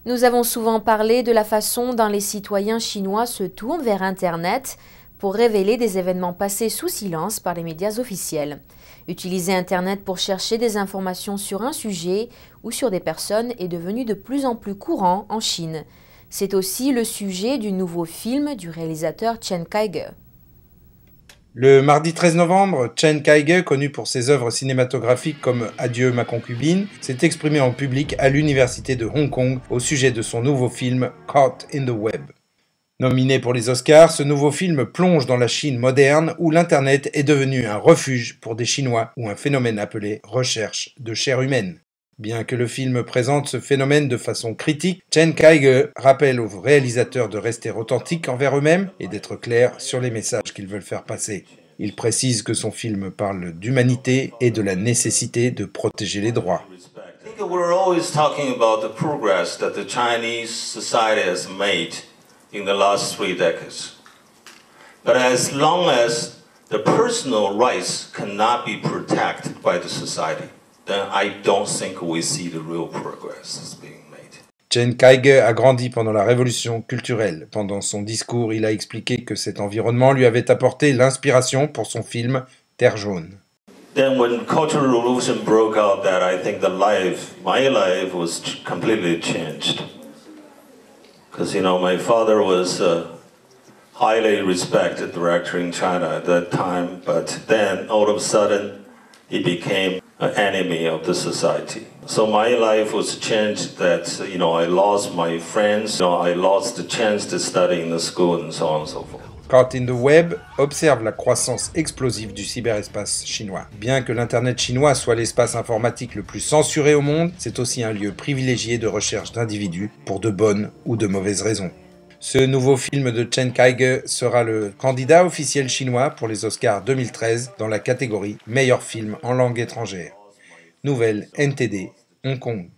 Nous avons souvent parlé de la façon dont les citoyens chinois se tournent vers Internet pour révéler des événements passés sous silence par les médias officiels. Utiliser Internet pour chercher des informations sur un sujet ou sur des personnes est devenu de plus en plus courant en Chine. C'est aussi le sujet du nouveau film du réalisateur Chen Kaige. Le mardi 13 novembre, Chen Kaige, connu pour ses œuvres cinématographiques comme Adieu ma concubine, s'est exprimé en public à l'université de Hong Kong au sujet de son nouveau film Caught in the Web. Nominé pour les Oscars, ce nouveau film plonge dans la Chine moderne où l'Internet est devenu un refuge pour des Chinois ou un phénomène appelé recherche de chair humaine. Bien que le film présente ce phénomène de façon critique, Chen Kaige rappelle aux réalisateurs de rester authentiques envers eux-mêmes et d'être clairs sur les messages qu'ils veulent faire passer. Il précise que son film parle d'humanité et de la nécessité de protéger les droits. We're always talking about the progress that the Chinese society has made in the last 3 decades. But as long as the personal rights cannot be protected by the society, then I don't think we see the real progress that's being made. Chen Kaige a grandi pendant la révolution culturelle. Pendant son discours, il a expliqué que cet environnement lui avait apporté l'inspiration pour son film Terre jaune. Then when Cultural Revolution broke out, that I think my life was completely changed. Because, my father was a highly respected director in China at that time, but then all of a sudden he became an enemy of the society. So my life was changed that, I lost my friends, I lost the chance to study in the school and so on and so forth. Caught in the Web observe la croissance explosive du cyberespace chinois. Bien que l'Internet chinois soit l'espace informatique le plus censuré au monde, c'est aussi un lieu privilégié de recherche d'individus pour de bonnes ou de mauvaises raisons. Ce nouveau film de Chen Kaige sera le candidat officiel chinois pour les Oscars 2013 dans la catégorie Meilleur film en langue étrangère. Nouvelle NTD, Hong Kong.